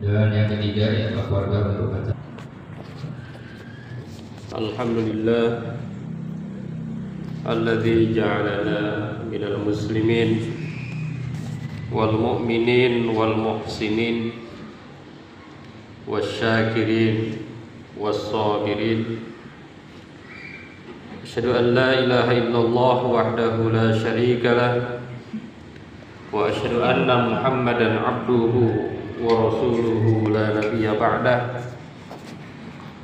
Dan yang ketiga ya keluarga untuk baca. Alhamdulillah alladzi ja'alana minal muslimin wal mu'minin wal muhsinin wasyakirin was-sabirin. Asyhadu an la ilaha illallah wahdahu la syarika lah wa asyhadu anna Muhammadan abduhu wa rasuluhu la nabiyya ba'dah.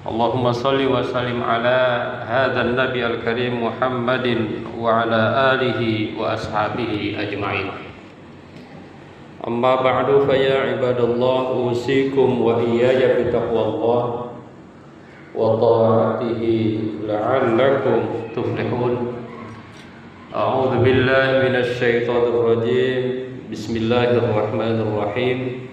Allahumma salli wa sallim ala hadzal nabi al-karim Muhammadin wa ala alihi wa ashabihi ajma'in. Amma ba'du fa ya ibadallah usikum wa iyaya bi taqwallah wa ta'atihi la'allakum tuflihun. A'udzu billahi minasy syaithanir rajim. Bismillahirrahmanirrahim.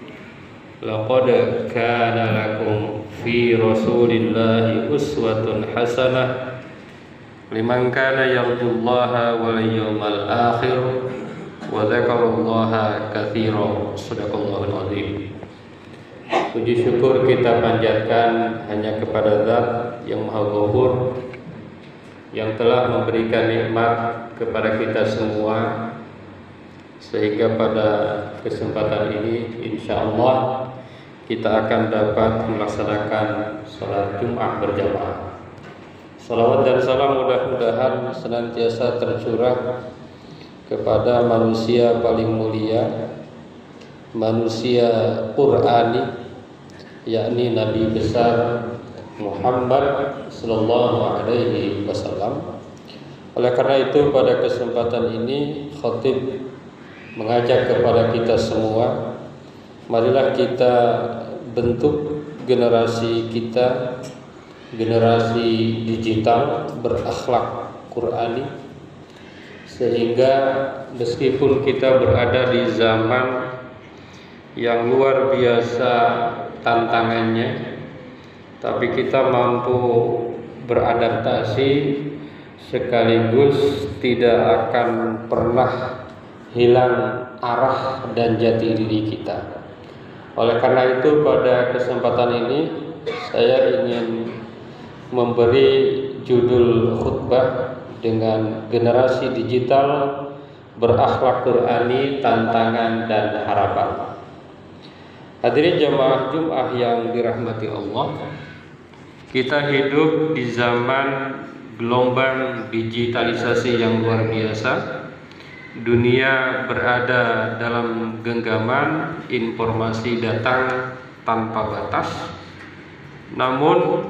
Laqad kana lakum fi rasulillahi uswatun hasanah liman kana yarjullaha wal yawmal akhir wa dzakarallaha katsiran. Shadaqallahul azim. Puji syukur kita panjatkan hanya kepada Zat yang Maha Ghafur, yang telah memberikan nikmat kepada kita semua, sehingga pada kesempatan ini insyaallah kita akan dapat melaksanakan sholat Jumat berjamaah. Salawat dan salam mudah-mudahan senantiasa tercurah kepada manusia paling mulia, manusia Qur'ani, yakni Nabi besar Muhammad sallallahu alaihi wasallam. Oleh karena itu pada kesempatan ini khatib mengajak kepada kita semua, marilah kita bentuk generasi kita, generasi digital berakhlak Qur'ani, sehingga meskipun kita berada di zaman yang luar biasa tantangannya, tapi kita mampu beradaptasi sekaligus tidak akan pernah hilang arah dan jati diri kita. Oleh karena itu pada kesempatan ini saya ingin memberi judul khutbah dengan generasi digital berakhlak Qur'ani, tantangan dan harapan. Hadirin jamaah Jumat yang dirahmati Allah, kita hidup di zaman gelombang digitalisasi yang luar biasa. Dunia berada dalam genggaman, informasi datang tanpa batas. Namun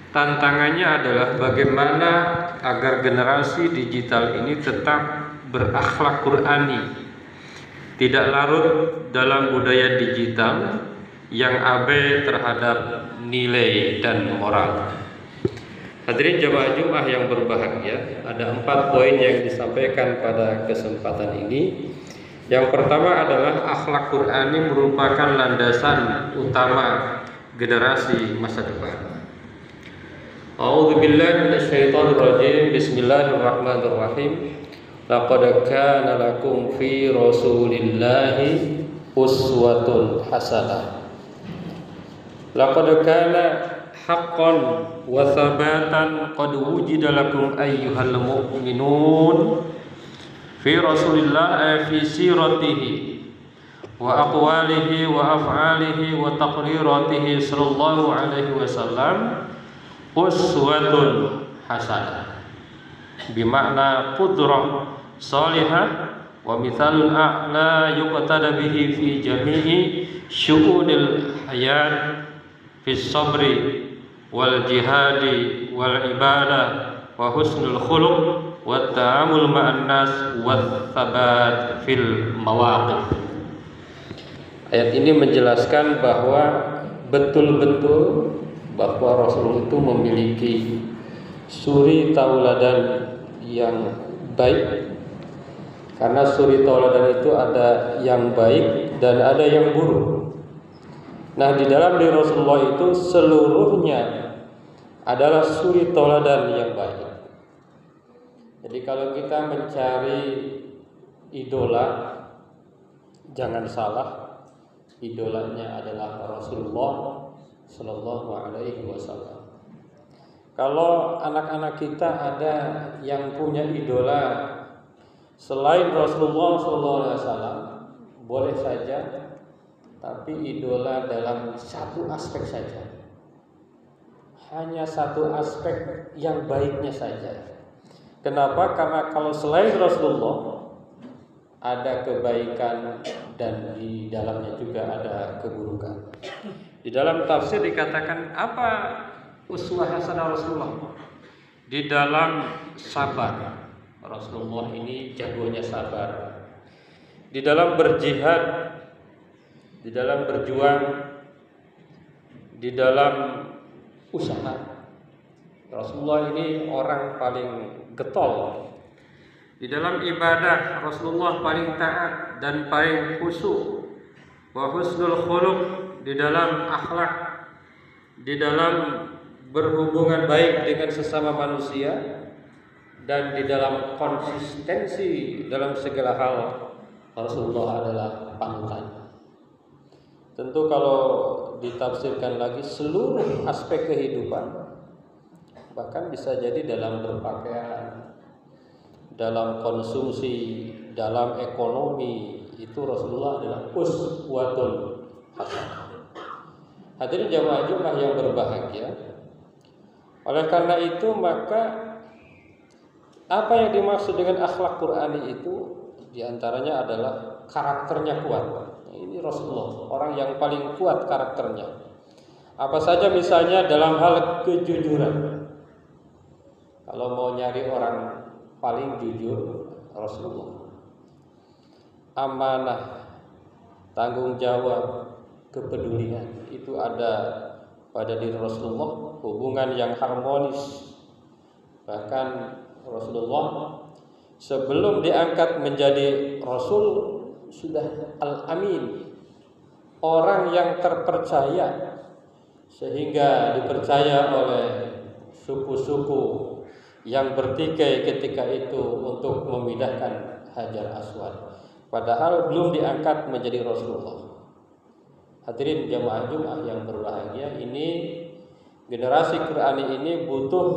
tantangannya adalah bagaimana agar generasi digital ini tetap berakhlak Qur'ani, tidak larut dalam budaya digital yang abai terhadap nilai dan moral. Hadirin jamaah Jumat yang berbahagia, ada 4 poin yang disampaikan pada kesempatan ini. Yang pertama adalah akhlak Qur'ani merupakan landasan utama generasi masa depan. A'udzu billahi minasyaitonir rajim. Bismillahirrahmanirrahim. Laqad kana lakum fi rasulillahi uswatun hasanah. Laqad kana haqqan wa thabatan qad wujida lakum ayyuhal mu'minun fi rasulillah fi siratihi wa aqwalihi wa af'alihi wa taqriratihi sallallahu alaihi wasallam uswatun hasanah, bimakna qudrah salihah wa mithalun a'la yuqtada bihi fi jami'i syu'unil hayat fi sabri wal jihadi wal ibadah wa husnul khuluq wa ta'amul ma'an nas wa thabat fil mawaqif. Ayat ini menjelaskan bahwa betul-betul bahwa Rasul itu memiliki suri tauladan yang baik, karena suri tauladan itu ada yang baik dan ada yang buruk. Nah, di dalam diri Rasulullah itu seluruhnya adalah suri tauladan yang baik. Jadi kalau kita mencari idola, jangan salah, idolanya adalah Rasulullah Sallallahu Alaihi Wasallam. Kalau anak-anak kita ada yang punya idola selain Rasulullah Sallallahu Alaihi Wasallam, boleh saja, tapi idola dalam satu aspek saja, hanya satu aspek yang baiknya saja. Kenapa? Karena kalau selain Rasulullah ada kebaikan dan di dalamnya juga ada keburukan. Di dalam tafsir dikatakan apa uswah hasanah Rasulullah? Di dalam sabar. Rasulullah ini jagonya sabar. Di dalam berjihad, di dalam berjuang, di dalam usaha. Rasulullah ini orang paling getol. Di dalam ibadah Rasulullah paling taat dan paling khusyuk. Wa husnul khuluq, di dalam akhlak, di dalam berhubungan baik dengan sesama manusia, dan di dalam konsistensi dalam segala hal. Rasulullah adalah panutan. Tentu kalau ditafsirkan lagi seluruh aspek kehidupan, bahkan bisa jadi dalam berpakaian, dalam konsumsi, dalam ekonomi, itu Rasulullah adalah uswatun hasanah. Hadirin jamaah Jumat yang berbahagia, oleh karena itu maka apa yang dimaksud dengan akhlak Qur'ani itu diantaranya adalah karakternya kuat. Ini Rasulullah, orang yang paling kuat karakternya. Apa saja misalnya dalam hal kejujuran. Kalau mau nyari orang paling jujur, Rasulullah. Amanah, tanggung jawab, kepedulian itu ada pada diri Rasulullah. Hubungan yang harmonis. Bahkan Rasulullah sebelum diangkat menjadi Rasul sudah Al-Amin, orang yang terpercaya, sehingga dipercaya oleh suku-suku yang bertikai ketika itu untuk memindahkan Hajar Aswad, padahal belum diangkat menjadi Rasulullah. Hadirin jamaah Jumat yang berbahagia, ini generasi Qur'ani ini butuh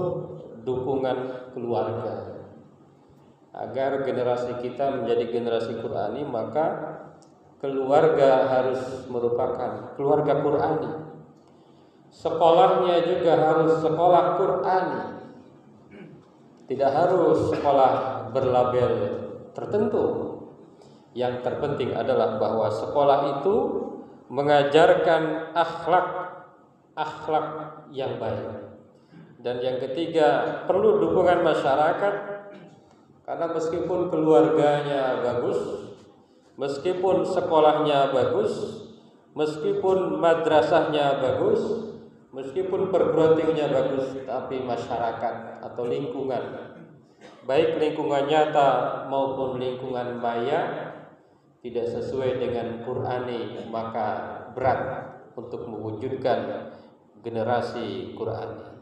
dukungan keluarga. Agar generasi kita menjadi generasi Qur'ani, maka keluarga harus merupakan keluarga Qur'ani. Sekolahnya juga harus sekolah Qur'ani. Tidak harus sekolah berlabel tertentu. Yang terpenting adalah bahwa sekolah itu mengajarkan akhlak yang baik. Dan yang ketiga, perlu dukungan masyarakat. Karena meskipun keluarganya bagus, meskipun sekolahnya bagus, meskipun madrasahnya bagus, meskipun perguruan tingginya bagus, tapi masyarakat atau lingkungan, baik lingkungan nyata maupun lingkungan maya, tidak sesuai dengan Qur'ani, maka berat untuk mewujudkan generasi Qur'ani.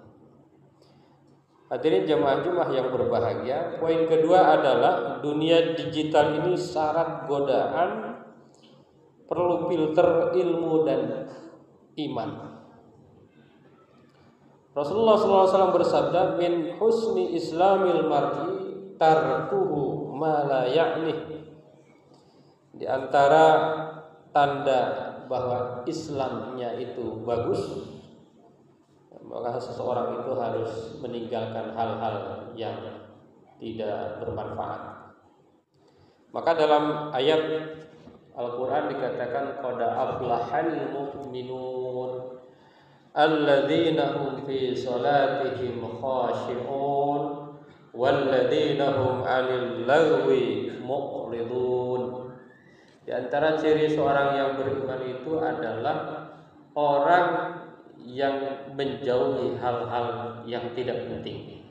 Hadirin jamaah Jumat yang berbahagia, poin kedua adalah dunia digital ini syarat godaan, perlu filter ilmu dan iman. Rasulullah SAW bersabda, min husni islamil mar'i tarkuhu ma la ya'nih. Di antara tanda bahwa Islamnya itu bagus, maka seseorang itu harus meninggalkan hal-hal yang tidak bermanfaat. Maka dalam ayat Al-Quran dikatakan qad aflahal mu'minun alladzina hum fi salatihim khashi'un walladzina hum 'anil lagwi mu'ridun. Di antara ciri seorang yang beriman itu adalah orang yang menjauhi hal-hal yang tidak penting.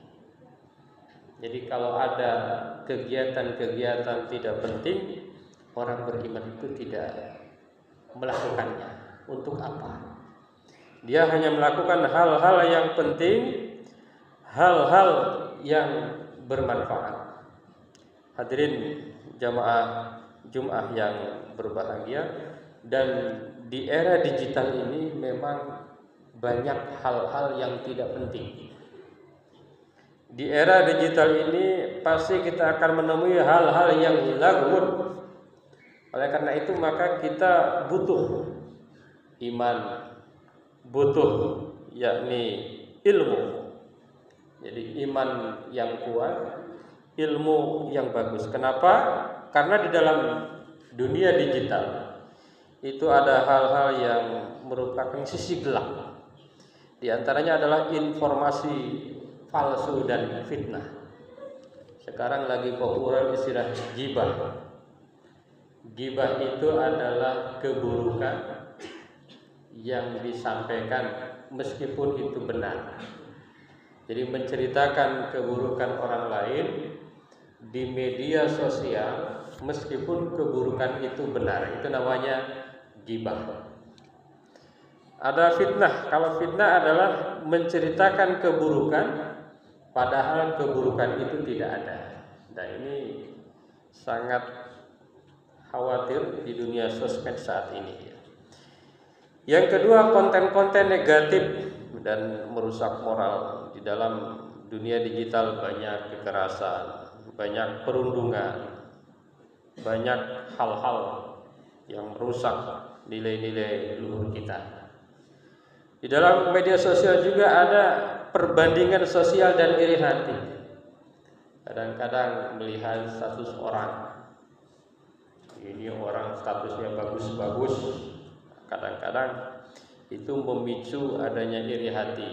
Jadi kalau ada kegiatan-kegiatan tidak penting, orang beriman itu tidak melakukannya. Untuk apa? Dia hanya melakukan hal-hal yang penting, hal-hal yang bermanfaat. Hadirin jamaah Jumat yang berbahagia, dan di era digital ini memang banyak hal-hal yang tidak penting. Di era digital ini pasti kita akan menemui hal-hal yang lagun. Oleh karena itu maka kita butuh iman, butuh yakni ilmu. Jadi iman yang kuat, ilmu yang bagus. Kenapa? Karena di dalam dunia digital itu ada hal-hal yang merupakan sisi gelap. Di antaranya adalah informasi palsu dan fitnah. Sekarang lagi populer istilah ghibah. Ghibah itu adalah keburukan yang disampaikan meskipun itu benar. Jadi menceritakan keburukan orang lain di media sosial meskipun keburukan itu benar, itu namanya ghibah. Ada fitnah. Kalau fitnah adalah menceritakan keburukan padahal keburukan itu tidak ada. Nah, ini sangat khawatir di dunia sosmed saat ini. Yang kedua, konten-konten negatif dan merusak moral. Di dalam dunia digital banyak kekerasan, banyak perundungan, banyak hal-hal yang merusak nilai-nilai luhur kita. Di dalam media sosial juga ada perbandingan sosial dan iri hati. Kadang-kadang melihat status orang, ini orang statusnya bagus-bagus, kadang-kadang itu memicu adanya iri hati,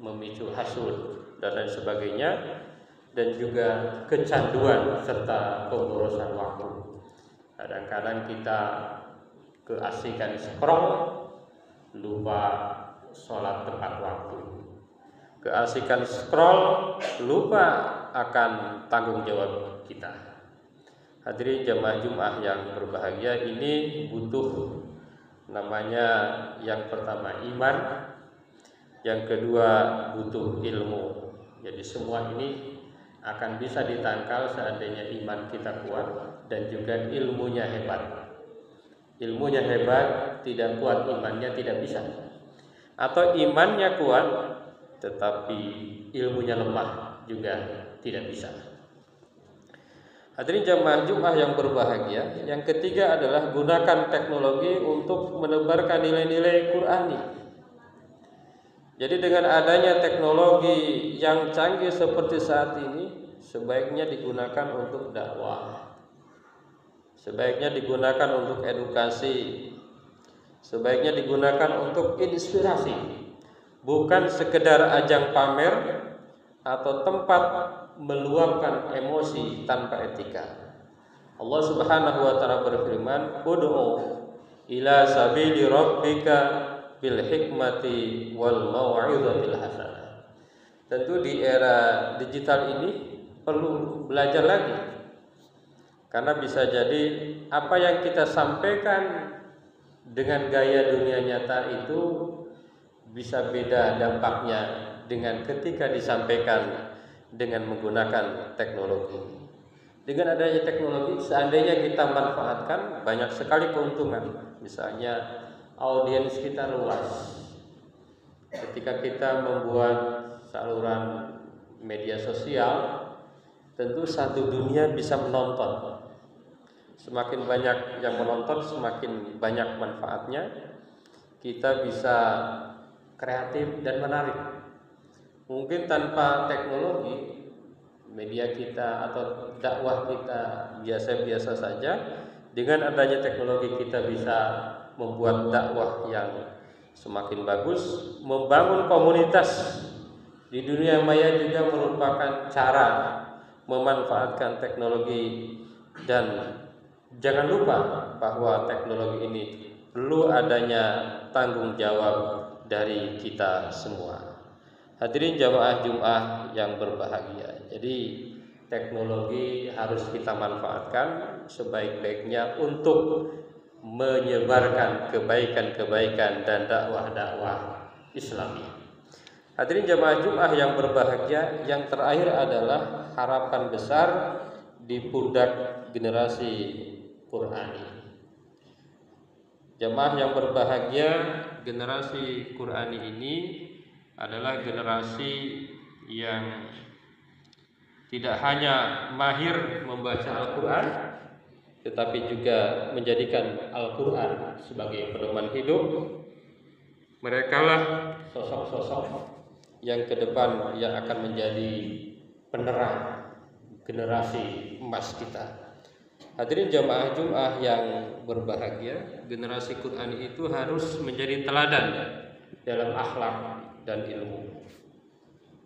memicu hasud dan lain sebagainya, dan juga kecanduan serta pemborosan waktu. Kadang-kadang kita keasikan scroll, lupa sholat tepat waktu. Keasikan scroll, lupa akan tanggung jawab kita. Hadirin jamaah Jumat yang berbahagia, ini butuh namanya yang pertama iman, yang kedua butuh ilmu. Jadi semua ini akan bisa ditangkal seandainya iman kita kuat dan juga ilmunya hebat. Ilmunya hebat, tidak kuat imannya tidak bisa. Atau imannya kuat tetapi ilmunya lemah juga tidak bisa. Hadirin jamaah Jumat yang berbahagia, yang ketiga adalah gunakan teknologi untuk menebarkan nilai-nilai Qur'ani. Jadi dengan adanya teknologi yang canggih seperti saat ini, sebaiknya digunakan untuk dakwah, sebaiknya digunakan untuk edukasi, sebaiknya digunakan untuk inspirasi, bukan sekedar ajang pamer atau tempat meluapkan emosi tanpa etika. Allah Subhanahu wa taala berfirman, "Ud'u ila sabili rabbika bil hikmati wal mau'izatil hasanah." Tentu di era digital ini perlu belajar lagi. Karena bisa jadi apa yang kita sampaikan dengan gaya dunia nyata itu bisa beda dampaknya dengan ketika disampaikan dengan menggunakan teknologi. Dengan adanya teknologi, seandainya kita manfaatkan, banyak sekali keuntungan. Misalnya audiens kita luas. Ketika kita membuat saluran media sosial, tentu satu dunia bisa menonton. Semakin banyak yang menonton, semakin banyak manfaatnya. Kita bisa kreatif dan menarik. Mungkin tanpa teknologi, media kita atau dakwah kita biasa-biasa saja. Dengan adanya teknologi kita bisa membuat dakwah yang semakin bagus. Membangun komunitas di dunia maya juga merupakan cara memanfaatkan teknologi. Dan jangan lupa bahwa teknologi ini perlu adanya tanggung jawab dari kita semua. Hadirin jamaah Jumat yang berbahagia. Jadi teknologi harus kita manfaatkan sebaik-baiknya untuk menyebarkan kebaikan-kebaikan dan dakwah-dakwah Islami. Hadirin jamaah Jumat yang berbahagia, yang terakhir adalah harapan besar di pundak generasi Qur'ani. Jamaah yang berbahagia, generasi Qur'ani ini adalah generasi yang tidak hanya mahir membaca Al-Quran, tetapi juga menjadikan Al-Quran sebagai pedoman hidup. Mereka lah sosok-sosok yang ke depan yang akan menjadi penerang generasi emas kita. Hadirin jamaah Jum'ah yang berbahagia, generasi Qur'an itu harus menjadi teladan dalam akhlak dan ilmu.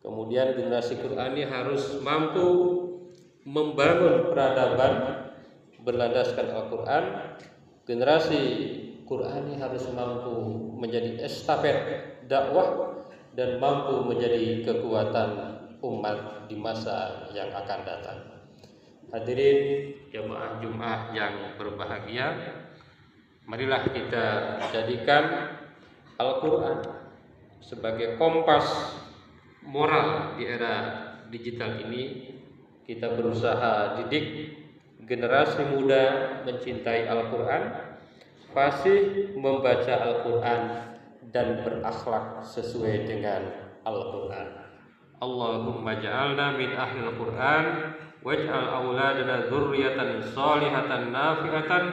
Kemudian generasi Qur'ani harus mampu membangun peradaban berlandaskan Al-Quran. Generasi Qur'ani harus mampu menjadi estafet dakwah dan mampu menjadi kekuatan umat di masa yang akan datang. Hadirin jamaah Jum'ah yang berbahagia, marilah kita jadikan Al-Quran sebagai kompas moral di era digital ini. Kita berusaha didik generasi muda mencintai Al-Quran, fasih membaca Al-Quran, dan berakhlak sesuai dengan Al-Quran. Allahumma ja'alna min ahlil Quran waj'al auladana dzurriyyatan shalihatan nafi'atan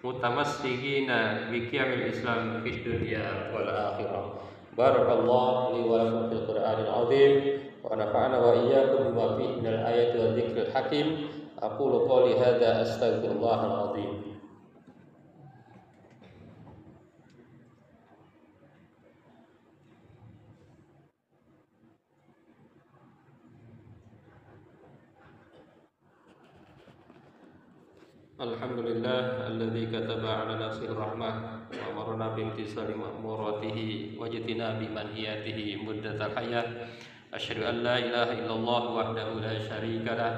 mutamassikina bi qiyamil Islam fid dunya wal akhirah. Barakallahu li wa lakum fil Qur'anil azim wa nafa'ana wa iyyakum bima fihi minal ayati wa dzikril hakim. Aqulu qouli hadza astaghfirullahal azim. Alhamdulillah alladzi kataba ala nafsihi rahmah wa amarna bi imtisali ma'muratihi wa jitinabi manhiyatihi muddatal hayat. Asyhadu an la ilaha illallah wahdahu la syarika lah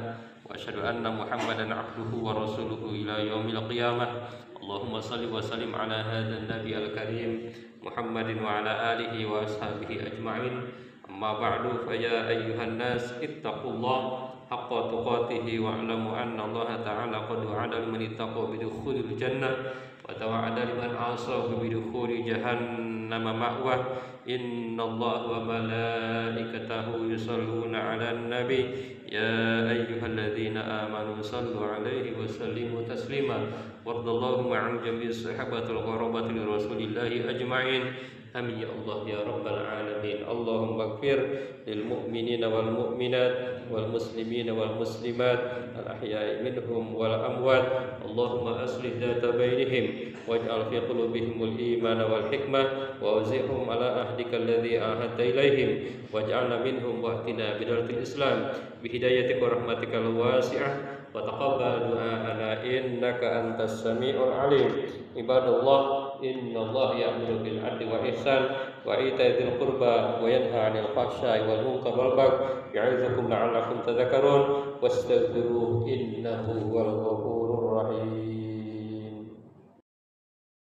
wa asyhadu anna Muhammadan abduhu wa rasuluhu ila yaumil qiyamah. Allahumma shalli wa sallim ala hadzal nabiyil karim Muhammadin wa ala alihi wa ashabihi ajma'in. Amma ba'du fa ya ayyuhan nas ittaqullah haqqa tuqatihi wa'lamu anna Allah ta'ala qad wa'ada liman ittaqa bidukhulil jannah wa tawa'ada liman 'asahu bidukhuli jahannam ma'wah. Innallaha wa malaikatahu yusholluna 'alan nabi ya ayyuhalladzina amanu shallu 'alaihi wa sallimu taslima. Wardallahu ma'an jami'i sahabatul qarabatil rasulillahi ajma'in. Amin ya Allah ya rabbal alamin. Allahumma ighfir lil mu'minina wal mu'minat wal muslimina wal muslimat al ahya'i minhum wal amwat. Allahumma aslih dhata bainihim waj'al fi qulubihimul imana wal hikmah wa awzi'hum ala ahdika alladhi ahadta ilaihim waj'alna minhum wahtina bidalatil islam bihidayatika wa rahmatikal wasi'ah wa taqabbal du'ana innaka antas sami'ul alim. Ibadallah, innallaha ya'muru bil 'adli wa ihsan wa ita'i dzil qurba wa yanha 'anil fahsya'i wal munkar wal baghi ya'izukum la'allakum tadhakkarun wastaghfiruhu innahu huwal ghafurur rahim.